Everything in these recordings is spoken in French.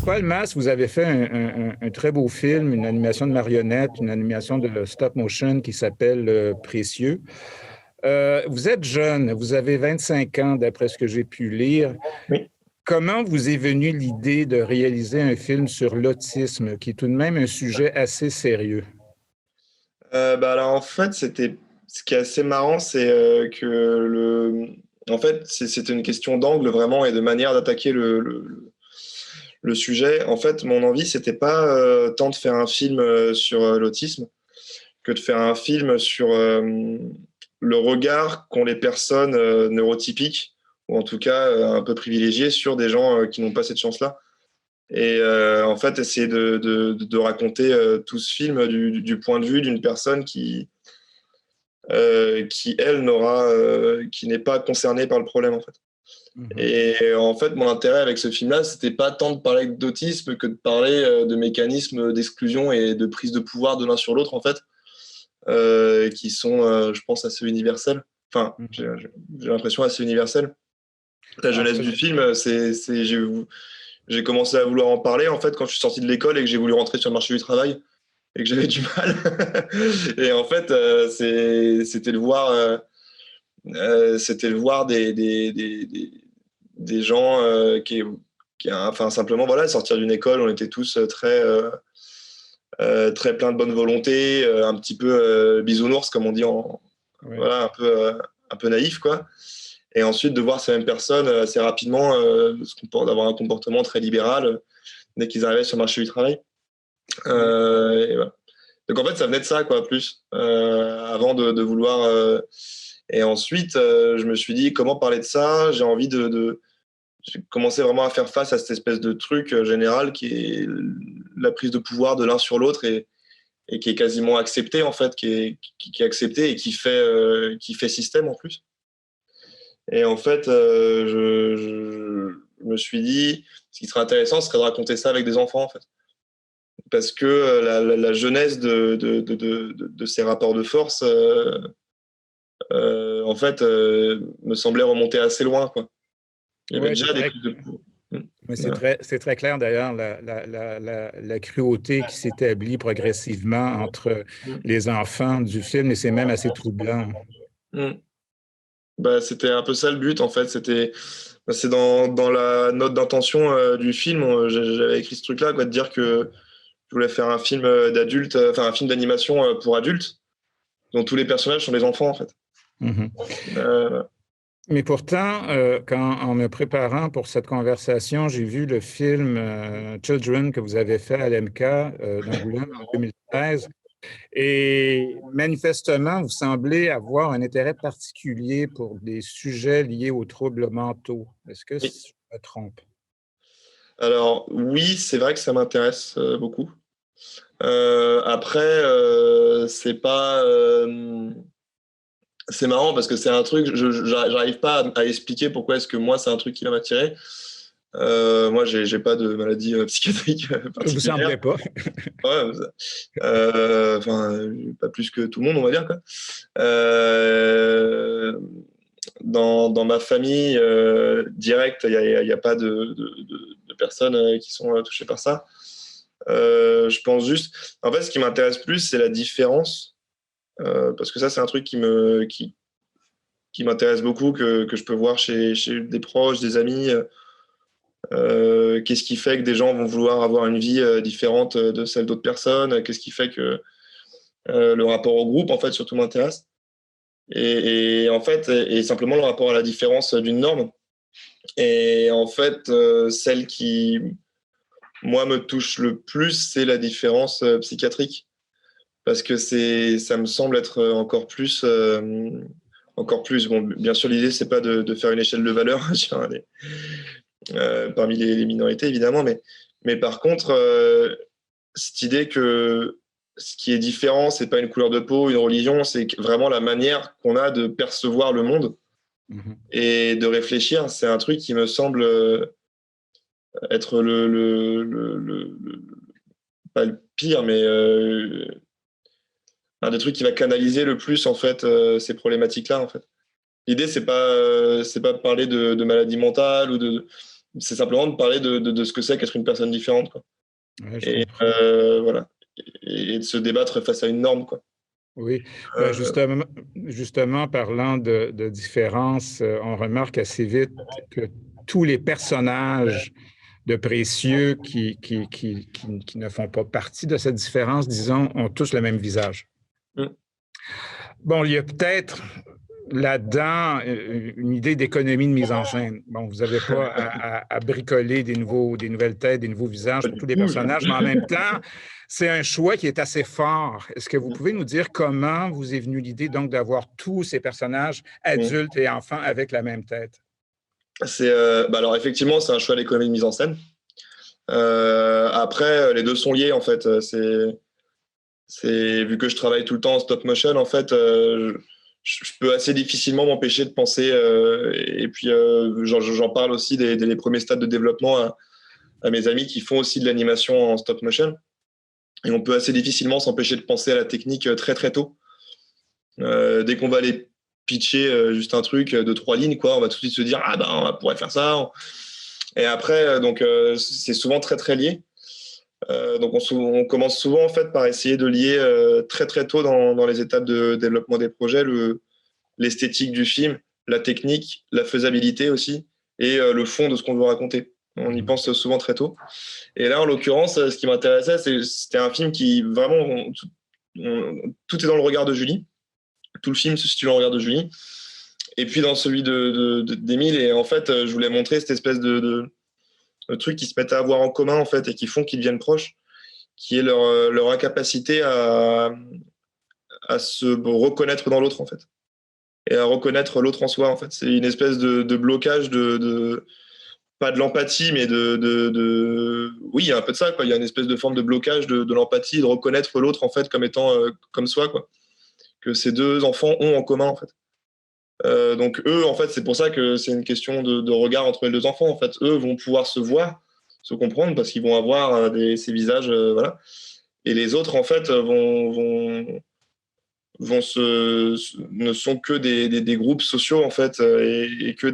Paul Masse, vous avez fait un très beau film, une animation de marionnette, une animation de stop motion qui s'appelle Précieux. Vous êtes jeune, vous avez 25 ans d'après ce que j'ai pu lire. Oui. Comment vous est venue l'idée de réaliser un film sur l'autisme, qui est tout de même un sujet assez sérieux? Alors en fait, ce qui est assez marrant, c'est que en fait, c'était une question d'angle vraiment et de manière d'attaquer le sujet. En fait, mon envie, c'était pas tant de faire un film sur l'autisme que de faire un film sur le regard qu'ont les personnes neurotypiques, ou en tout cas un peu privilégiées, sur des gens qui n'ont pas cette chance-là. Et en fait, essayer de raconter tout ce film du point de vue d'une personne qui elle, qui n'est pas concernée par le problème, en fait. Mhm. Et en fait, mon intérêt avec ce film-là, c'était pas tant de parler d'autisme que de parler de mécanismes d'exclusion et de prise de pouvoir de l'un sur l'autre, en fait, qui sont, je pense, assez universels. Enfin, Mhm. j'ai l'impression assez universels. La En jeunesse fait, du film, j'ai commencé à vouloir en parler, en fait, quand je suis sorti de l'école et que j'ai voulu rentrer sur le marché du travail et que j'avais du mal. Et en fait, c'était le voir des gens enfin, simplement, voilà, sortir d'une école, on était tous très plein de bonne volonté, un petit peu bisounours, comme on dit, oui. voilà, un peu naïf, quoi. Et ensuite, de voir ces mêmes personnes assez rapidement d'avoir un comportement très libéral dès qu'ils arrivaient sur le marché du travail. Oui. Et voilà. Donc en fait, ça venait de ça, quoi, plus, avant de vouloir. Et ensuite, je me suis dit, comment parler de ça? J'ai envie j'ai commencé vraiment à faire face à cette espèce de truc général qui est la prise de pouvoir de l'un sur l'autre et qui est quasiment accepté, en fait, qui est accepté et qui fait système en plus. Et en fait, je me suis dit, ce qui serait intéressant, ce serait de raconter ça avec des enfants, en fait. Parce que la jeunesse de ces rapports de force, en fait, me semblait remonter assez loin, quoi. Il y avait Oui, déjà des prises de pouvoir. mais Voilà. c'est très clair d'ailleurs, la cruauté qui s'établit progressivement entre Mm. les enfants du film, et c'est même assez troublant. Mm. Bah, c'était un peu ça le but, en fait. C'est dans la note d'intention du film, j'avais écrit ce truc-là, quoi, de dire que je voulais faire un film d'adulte, enfin un film d'animation pour adultes, dont tous les personnages sont des enfants, en fait. Mhm. Euh, Mais pourtant, en me préparant pour cette conversation, j'ai vu le film Children que vous avez fait à l'MK d'Angoulême en 2013. Et manifestement, vous semblez avoir un intérêt particulier pour des sujets liés aux troubles mentaux. Est-ce que oui. je me trompe? Alors, oui, c'est vrai que ça m'intéresse beaucoup. Après, c'est marrant parce que c'est un truc, j'arrive pas à expliquer pourquoi est-ce que moi, c'est un truc qui va m'attirer. Moi, j'ai pas de maladie psychiatrique Vous particulière. semblez pas. Ouais, enfin, pas plus que tout le monde, on va dire, quoi. Euh, dans ma famille directe, il y a pas de personnes qui sont touchées par ça. Je pense juste. En fait, ce qui m'intéresse plus, c'est la différence. Parce que ça, c'est un truc qui m'intéresse beaucoup, que je peux voir chez des proches, des amis. Qu'est-ce qui fait que des gens vont vouloir avoir une vie différente de celle d'autres personnes? Qu'est-ce qui fait que le rapport au groupe, en fait, surtout m'intéresse? Et en fait, et simplement le rapport à la différence d'une norme. Et en fait, celle qui, moi, me touche le plus, c'est la différence psychiatrique. Parce que ça me semble être encore plus. Bon, bien sûr, l'idée, c'est pas de faire une échelle de valeur parmi les minorités, évidemment, mais par contre, cette idée que ce qui est différent, c'est pas une couleur de peau, une religion, c'est vraiment la manière qu'on a de percevoir le monde Mhm. et de réfléchir. C'est un truc qui me semble être pas le pire, mais un des trucs qui va canaliser le plus en fait ces problématiques-là en fait. L'idée c'est pas de parler de maladie mentale c'est simplement de parler de ce que c'est qu'être une personne différente quoi. Ouais, je Et comprends. voilà et de se débattre face à une norme quoi. Oui, ben justement, parlant de différence, on remarque assez vite que tous les personnages de Précieux qui ne font pas partie de cette différence, disons, ont tous le même visage. Mm. Bon, il y a peut-être là-dedans une idée d'économie de mise en scène. Bon, vous n'avez pas à bricoler des nouvelles têtes, des nouveaux visages Pas pour du tous les tout. personnages, mais en même temps, c'est un choix qui est assez fort. Est-ce que vous pouvez nous dire comment vous est venue l'idée donc d'avoir tous ces personnages Mm. adultes et enfants avec la même tête? Alors effectivement c'est un choix d'économie de mise en scène. Après les deux sont liés en fait. C'est vu que je travaille tout le temps en stop motion en fait. Je peux assez difficilement m'empêcher de penser et puis j'en parle aussi dès les premiers stades de développement à mes amis qui font aussi de l'animation en stop motion et on peut assez difficilement s'empêcher de penser à la technique très très tôt. Dès qu'on va aller pitcher juste un truc de 3 lignes quoi, on va tout de suite se dire ah ben on pourrait faire ça et après donc c'est souvent très très lié. Donc on commence souvent en fait par essayer de lier très très tôt dans les étapes de développement des projets l'esthétique du film, la technique, la faisabilité aussi et le fond de ce qu'on veut raconter. On y pense souvent très tôt. Et là en l'occurrence, ce qui m'intéressait, c'était un film qui vraiment tout est dans le regard de Julie. Tout le film se situe dans le regard de Julie. Et puis dans celui d'Émile, et en fait, je voulais montrer cette espèce de trucs qui se mettent à avoir en commun en fait et qui font qu'ils deviennent proches, qui est leur incapacité à se reconnaître dans l'autre en fait et à reconnaître l'autre en soi en fait. C'est une espèce de blocage pas de l'empathie mais oui, il y a un peu de ça quoi. Il y a une espèce de forme de blocage de l'empathie, de reconnaître l'autre en fait comme étant comme soi quoi, que ces deux enfants ont en commun en fait. Donc eux, en fait, c'est pour ça que c'est une question de regard entre les deux enfants. En fait, eux vont pouvoir se voir, se comprendre parce qu'ils vont avoir ces visages, voilà. Et les autres, en fait, ne sont que des groupes sociaux, en fait, et que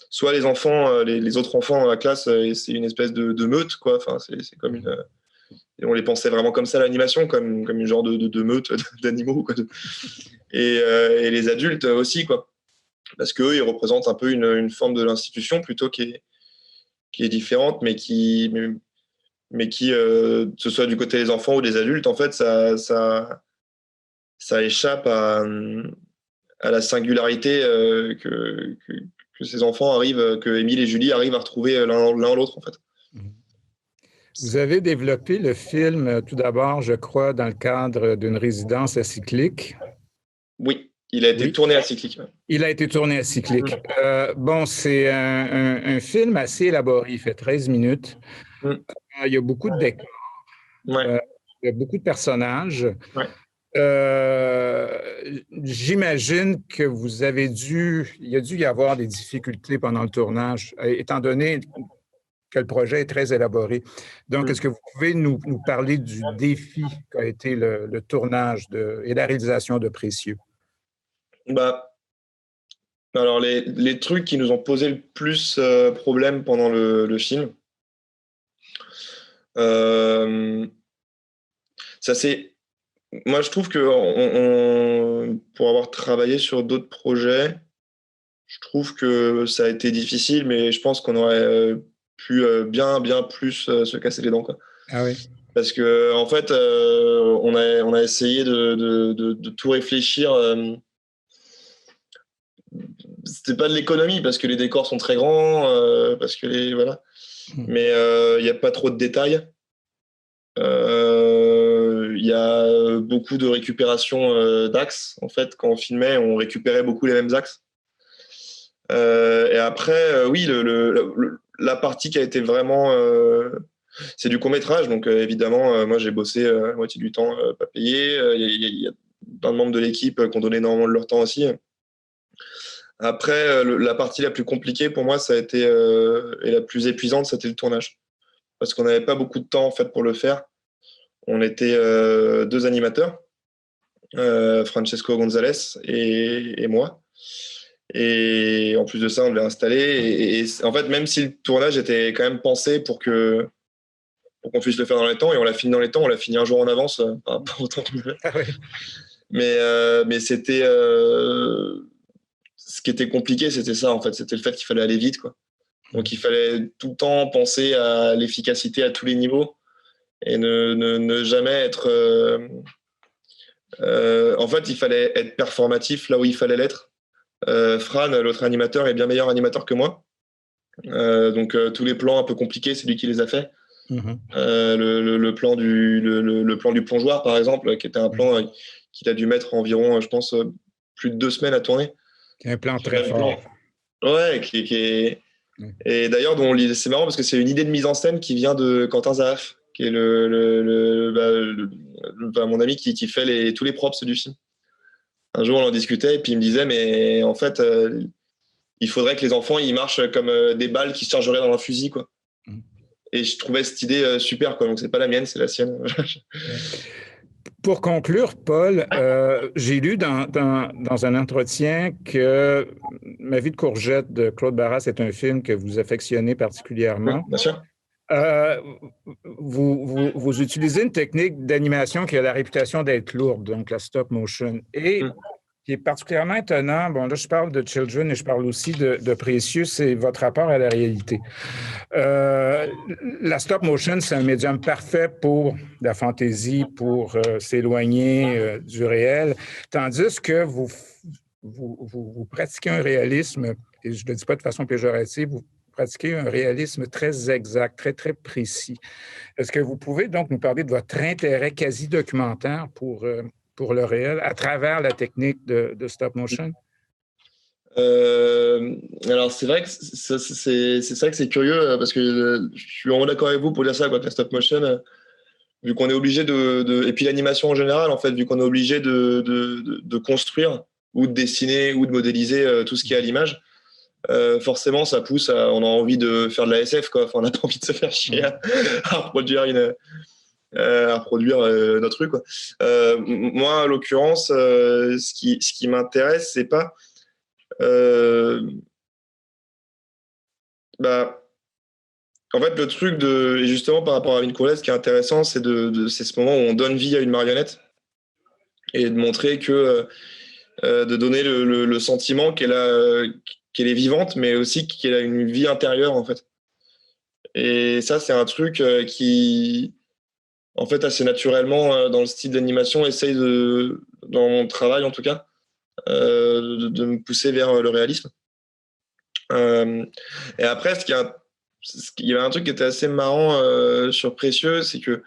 soit les enfants, les autres enfants dans la classe, c'est une espèce de meute, quoi. Enfin, c'est comme et on les pensait vraiment comme ça l'animation, comme une genre de meute d'animaux, quoi. Et les adultes aussi, quoi. Parce qu'eux, ils représentent un peu une forme de l'institution plutôt qui est différente, mais qui que ce soit du côté des enfants ou des adultes, en fait, ça échappe à la singularité que ces enfants arrivent, que Émile et Julie arrivent à retrouver l'un l'autre, en fait. Vous avez développé le film tout d'abord, je crois, dans le cadre d'une résidence à Cyclique. Oui, il a été Oui. tourné à Cyclique. Il a été tourné à Cyclique. Bon, c'est un film assez élaboré. Il fait 13 minutes. Il y a beaucoup de décors. Ouais. Il y a beaucoup de personnages. Ouais. J'imagine que il a dû y avoir des difficultés pendant le tournage, étant donné que le projet est très élaboré. Donc, est-ce que vous pouvez nous parler du défi qu'a été le tournage et la réalisation de Précieux? Bah, alors, les trucs qui nous ont posé le plus problème pendant le film, ça c'est. Moi, je trouve que pour avoir travaillé sur d'autres projets, je trouve que ça a été difficile, mais je pense qu'on aurait pu bien plus se casser les dents, quoi. Ah oui. Parce que en fait, on a essayé de tout réfléchir. C'était pas de l'économie parce que les décors sont très grands, parce que voilà. Mais il n'y a pas trop de détails. Il y a beaucoup de récupération d'axes. En fait, quand on filmait, on récupérait beaucoup les mêmes axes. Et après, oui, la partie qui a été vraiment. C'est du court-métrage, donc évidemment, moi j'ai bossé la moitié du temps pas payé. Il y a plein de membres de l'équipe qui ont donné énormément de leur temps aussi. Après, la partie la plus compliquée pour moi, ça a été, et la plus épuisante, c'était le tournage. Parce qu'on n'avait pas beaucoup de temps en fait pour le faire. On était 2 animateurs. Francesco Gonzalez et moi. Et en plus de ça, on devait installer. Et en fait, même si le tournage était quand même pensé pour qu'on puisse le faire dans les temps, et on l'a fini dans les temps, on l'a fini un jour en avance par rapport au temps qu'on avait. Ah oui. Mais c'était ce qui était compliqué, c'était ça en fait, c'était le fait qu'il fallait aller vite, quoi. Donc il fallait tout le temps penser à l'efficacité à tous les niveaux et ne jamais être. En fait, il fallait être performatif là où il fallait l'être. Fran, l'autre animateur, est bien meilleur animateur que moi. Donc tous les plans un peu compliqués, c'est lui qui les a fait. Le plan le plan du plongeoir, par exemple, qui était un plan qu'il a dû mettre environ, je pense, plus de 2 semaines à tourner. Un plan très fort. Ouais, qui est... Et d'ailleurs, c'est marrant parce que c'est une idée de mise en scène qui vient de Quentin Zahaf, qui est mon ami qui fait tous les props du film. Un jour, on en discutait et puis il me disait, mais en fait, il faudrait que les enfants ils marchent comme des balles qui se chargeraient dans un fusil, quoi. Et je trouvais cette idée super, quoi. Donc c'est pas la mienne, c'est la sienne. Pour conclure, Paul, j'ai lu dans un entretien que Ma vie de courgette de Claude Barras est un film que vous affectionnez particulièrement. Oui, bien sûr. Vous utilisez une technique d'animation qui a la réputation d'être lourde, donc la stop motion. Et qui est particulièrement étonnant, bon là je parle de Children et je parle aussi de Précieux, c'est votre rapport à la réalité. La stop motion, c'est un médium parfait pour la fantaisie, pour s'éloigner du réel, tandis que vous pratiquez un réalisme, et je ne le dis pas de façon péjorative, vous pratiquez un réalisme très exact, très, très précis. Est-ce que vous pouvez donc nous parler de votre intérêt quasi documentaire pour le réel à travers la technique de stop motion? Alors c'est vrai que c'est curieux parce que je suis vraiment d'accord avec vous pour dire ça, quoi, que la stop motion, vu qu'on est obligé et puis l'animation en général, en fait, vu qu'on est obligé de construire ou de dessiner ou de modéliser tout ce qui est à l'image, forcément ça pousse on a envie de faire de la SF, quoi. Enfin, on n'a pas envie de se faire chier à reproduire notre truc, quoi. Moi, en l'occurrence, ce qui m'intéresse, c'est pas en fait, le truc et justement par rapport à Mine Courlette, ce qui est intéressant, c'est ce moment où on donne vie à une marionnette et de montrer que de donner le sentiment qu'elle est vivante, mais aussi qu'elle a une vie intérieure, en fait. Et ça, c'est un truc qui, en fait, assez naturellement, dans le style d'animation, essaye dans mon travail en tout cas, de me pousser vers le réalisme. Et après, il y avait un truc qui était assez marrant sur Précieux, c'est que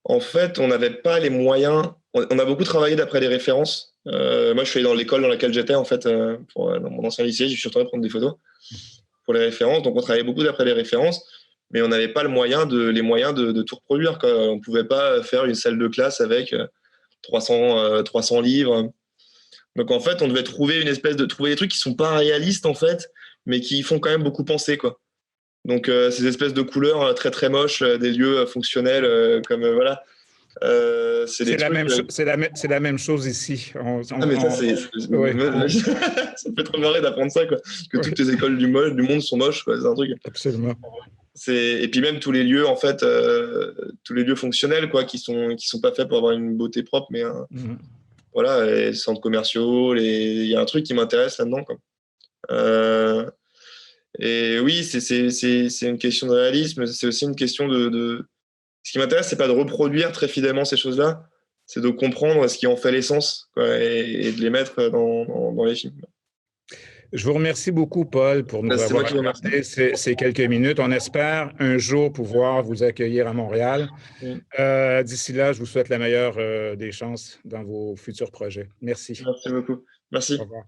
en fait, on n'avait pas les moyens. On a beaucoup travaillé d'après les références. Moi, je suis allé dans l'école dans laquelle j'étais, en fait, dans mon ancien lycée. Je suis retourné prendre des photos pour les références. Donc, on travaillait beaucoup d'après les références, mais on n'avait pas les moyens de tout reproduire, quoi. On ne pouvait pas faire une salle de classe avec 300 livres. Donc, en fait, on devait trouver trouver des trucs qui ne sont pas réalistes, en fait, mais qui font quand même beaucoup penser, quoi. Donc, ces espèces de couleurs très, très moches, des lieux fonctionnels, comme, voilà. C'est la même chose ici. Mais ça, ça me fait trop marrer d'apprendre ça, quoi. Que toutes les écoles du monde sont moches, quoi. C'est un truc. Absolument. Et puis même tous les lieux, en fait, tous les lieux fonctionnels, quoi, qui sont pas faits pour avoir une beauté propre, mais voilà, les centres commerciaux, il y a un truc qui m'intéresse là-dedans, quoi. Et oui, c'est une question de réalisme, c'est aussi une question Ce qui m'intéresse, c'est pas de reproduire très fidèlement ces choses-là, c'est de comprendre ce qui en fait l'essence, quoi, et de les mettre dans les films. Je vous remercie beaucoup, Paul, pour nous avoir accordé ces quelques minutes. On espère un jour pouvoir vous accueillir à Montréal. D'ici là, je vous souhaite la meilleure des chances dans vos futurs projets. Merci. Merci beaucoup. Merci. Au revoir.